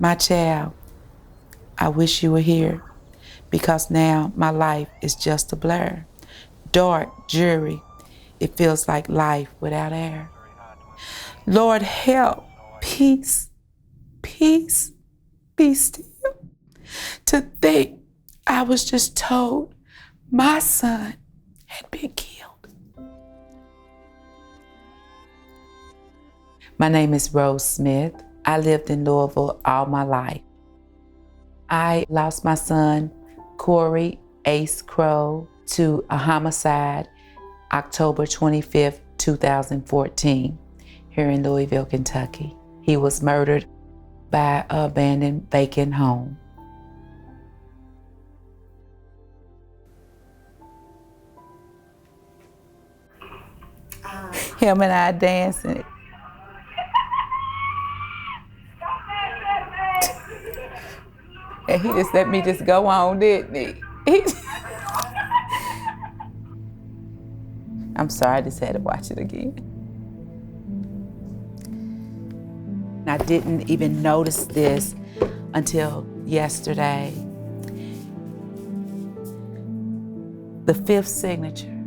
My child, I wish you were here because now my life is just a blur. Dark, dreary, it feels like life without air. Lord, help, peace, peace, be still. To think I was just told my son had been killed. My name is Rose Smith. I lived in Louisville all my life. I lost my son, Corey Ace Crow, to a homicide October 25th, 2014, here in Louisville, Kentucky. He was murdered by an abandoned vacant home. Him and I dancing. And he just let me just go on, didn't he? I'm sorry, I just had to watch it again. I didn't even notice this until yesterday. The fifth signature,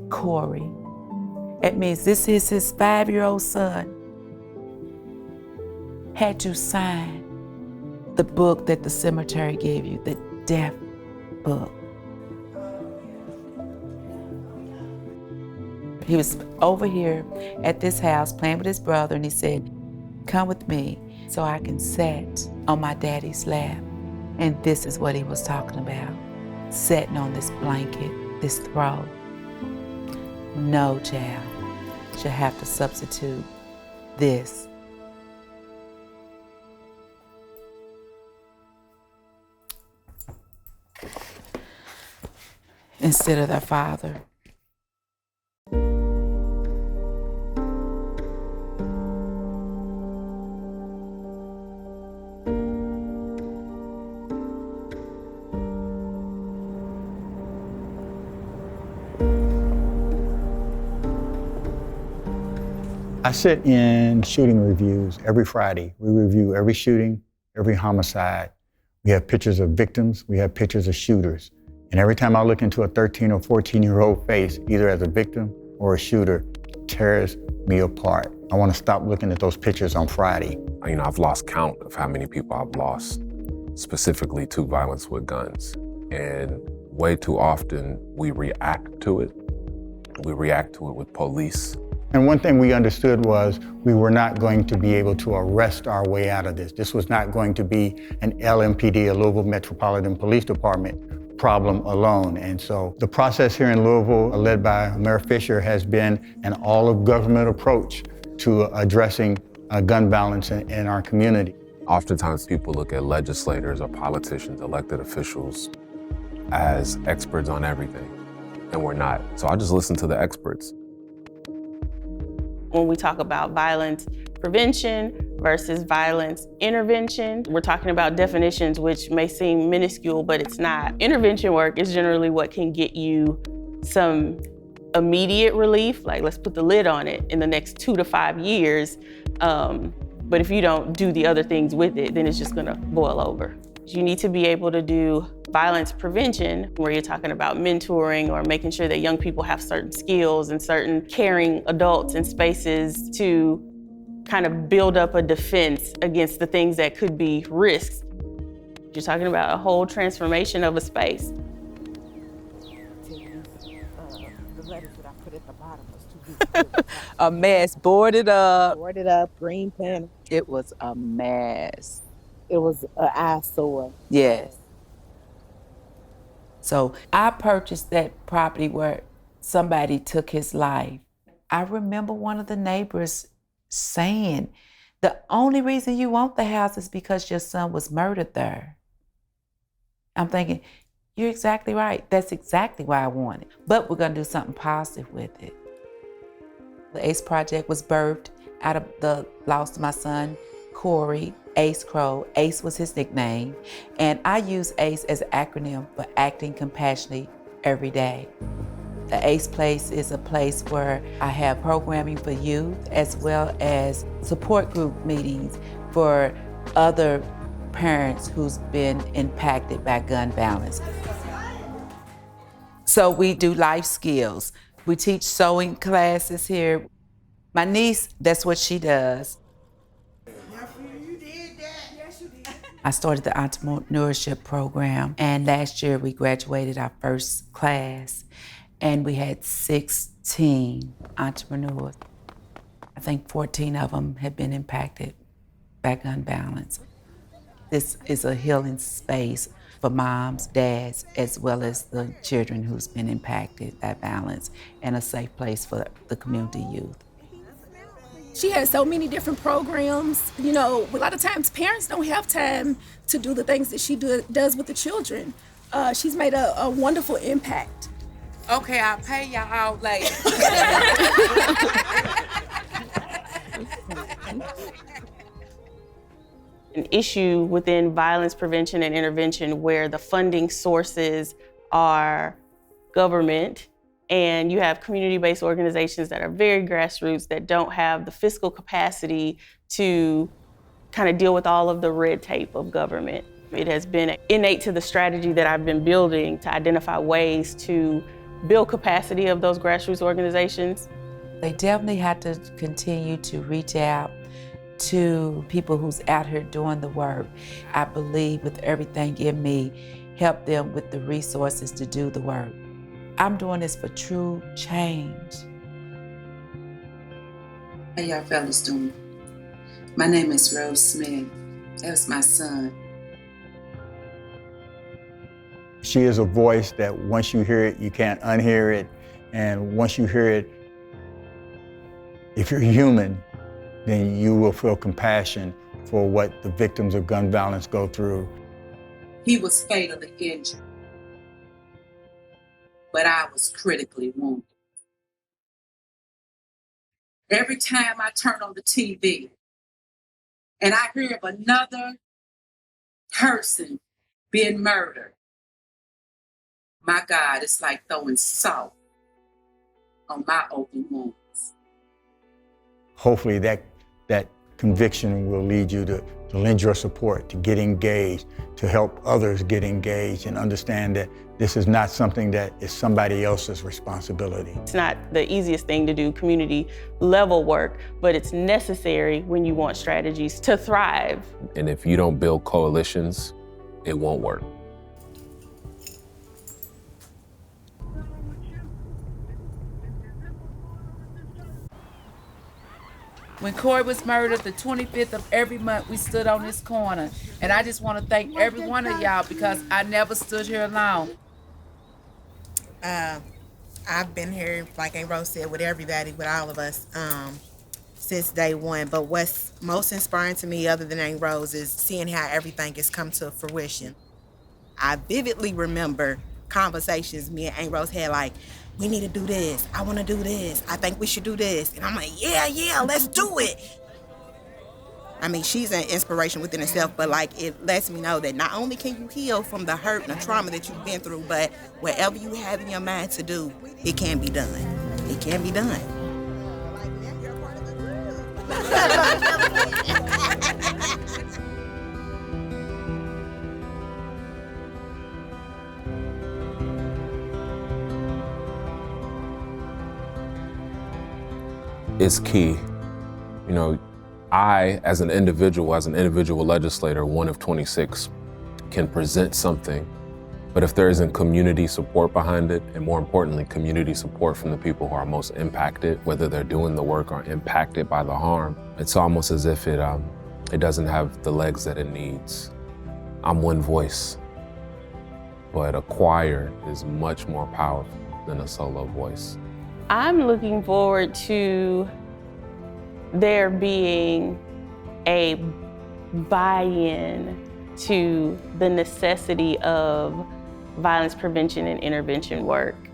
Corey. It means this is his 5-year-old son. Had you sign the book that the cemetery gave you, the death book. He was over here at this house playing with his brother, and he said, "Come with me so I can sit on my daddy's lap." And this is what he was talking about, sitting on this blanket, this throw. No child should have to substitute this. Instead of their father. I sit in shooting reviews every Friday. We review every shooting, every homicide. We have pictures of victims, we have pictures of shooters. And every time I look into a 13 or 14-year-old face, either as a victim or a shooter, it tears me apart. I want to stop looking at those pictures on Friday. You know, I've lost count of how many people I've lost specifically to violence with guns. And way too often we react to it. We react to it with police. And one thing we understood was we were not going to be able to arrest our way out of this. This was not going to be an LMPD, a Louisville Metropolitan Police Department, problem alone. And so the process here in Louisville, led by Mayor Fisher, has been an all-of-government approach to addressing gun violence in our community. Oftentimes people look at legislators or politicians, elected officials, as experts on everything, and we're not. So I just listen to the experts. When we talk about violence prevention versus violence intervention, we're talking about definitions which may seem minuscule, but it's not. Intervention work is generally what can get you some immediate relief, like let's put the lid on it in the next 2 to 5 years. But if you don't do the other things with it, then it's just gonna boil over. You need to be able to do violence prevention, where you're talking about mentoring or making sure that young people have certain skills and certain caring adults and spaces to kind of build up a defense against the things that could be risks. You're talking about a whole transformation of a space. The letters that I put at the bottom was too big. A mess, boarded up. Boarded up, green pen. It was a mess. It was an eyesore. Yes. So I purchased that property where somebody took his life. I remember one of the neighbors saying, the only reason you want the house is because your son was murdered there. I'm thinking, you're exactly right. That's exactly why I want it. But we're gonna do something positive with it. The ACE project was birthed out of the loss of my son, Corey Ace Crow. Ace was his nickname. And I use ACE as an acronym for Acting Compassionately Every Day. The ACE Place is a place where I have programming for youth as well as support group meetings for other parents who's been impacted by gun violence. So we do life skills. We teach sewing classes here. My niece, that's what she does. I started the entrepreneurship program, and last year we graduated our first class, and we had 16 entrepreneurs. I think 14 of them have been impacted by gun violence. This is a healing space for moms, dads, as well as the children who's been impacted by violence, and a safe place for the community youth. She has so many different programs. You know, a lot of times parents don't have time to do the things that she does with the children. She's made a wonderful impact. Okay, I'll pay y'all out later. An issue within violence prevention and intervention where the funding sources are government, and you have community-based organizations that are very grassroots that don't have the fiscal capacity to kind of deal with all of the red tape of government. It has been innate to the strategy that I've been building to identify ways to build capacity of those grassroots organizations. They definitely have to continue to reach out to people who's out here doing the work. I believe with everything in me, help them with the resources to do the work. I'm doing this for true change. How y'all fellas doing? My name is Rose Smith. That was my son. She is a voice that once you hear it, you can't unhear it. And once you hear it, if you're human, then you will feel compassion for what the victims of gun violence go through. He was fatally injured, but I was critically wounded. Every time I turn on the TV and I hear of another person being murdered, my God, it's like throwing salt on my open wounds. Hopefully that conviction will lead you to lend your support, to get engaged, to help others get engaged and understand that this is not something that is somebody else's responsibility. It's not the easiest thing to do, community level work, but it's necessary when you want strategies to thrive. And if you don't build coalitions, it won't work. When Corey was murdered, the 25th of every month, we stood on this corner. And I just want to thank every one of y'all because I never stood here alone. I've been here, like Aunt Rose said, with everybody, with all of us, since day one. But what's most inspiring to me, other than Aunt Rose, is seeing how everything has come to fruition. I vividly remember conversations me and Aunt Rose had, like, we need to do this. I want to do this. I think we should do this. And I'm like, yeah, let's do it. I mean, she's an inspiration within herself, but like it lets me know that not only can you heal from the hurt and the trauma that you've been through, but whatever you have in your mind to do, it can be done. It can be done. It's key. You know, I, as an individual legislator, one of 26, can present something, but if there isn't community support behind it, and more importantly, community support from the people who are most impacted, whether they're doing the work or impacted by the harm, it's almost as if it doesn't have the legs that it needs. I'm one voice, but a choir is much more powerful than a solo voice. I'm looking forward to there being a buy-in to the necessity of violence prevention and intervention work,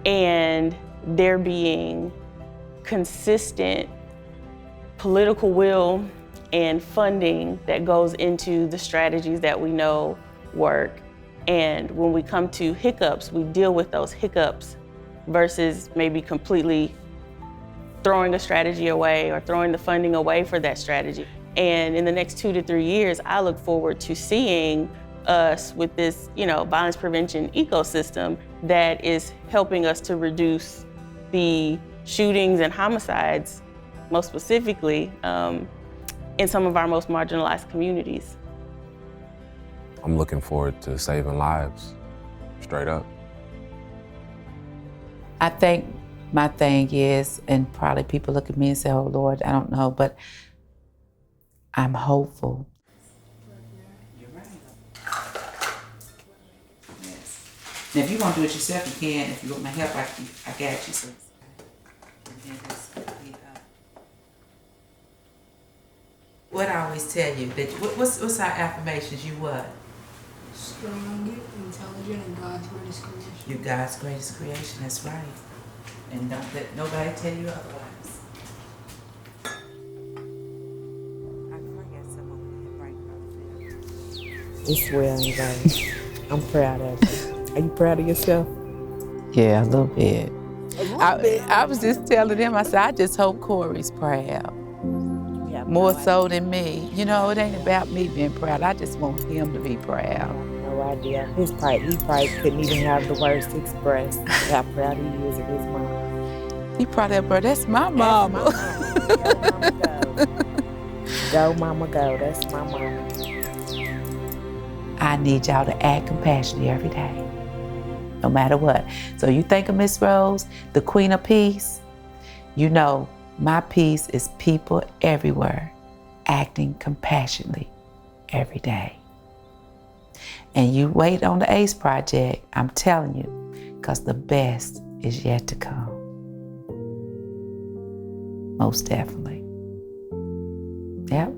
and there being consistent political will and funding that goes into the strategies that we know work. And when we come to hiccups, we deal with those hiccups versus maybe completely throwing a strategy away or throwing the funding away for that strategy. And in the next 2 to 3 years, I look forward to seeing us with this, violence prevention ecosystem that is helping us to reduce the shootings and homicides, most specifically, in some of our most marginalized communities. I'm looking forward to saving lives, straight up. I think my thing is, and probably people look at me and say, oh Lord, I don't know, but I'm hopeful. You're right. Yes. Now, if you want to do it yourself, you can. If you want my help, I got you. So. What I always tell you, that what's our affirmations? You what? Strong, intelligent, and God's greatest creation. You're God's greatest creation, that's right. And don't let nobody tell you otherwise. It's well, anyway. I'm proud of you. Are you proud of yourself? Yeah, a little bit. I was just telling them, I said, I just hope Corey's proud. More so than me. It ain't about me being proud. I just want him to be proud. No idea. He probably couldn't even have the words to express how proud he is of his mom. He proud of that, bro. That's my mama. Go, mama, go. That's my mama. I need y'all to act compassionately every day, no matter what. So you think of Miss Rose, the Queen of Peace? My peace is people everywhere acting compassionately every day. And you wait on the ACE Project, I'm telling you, because the best is yet to come. Most definitely. Yep.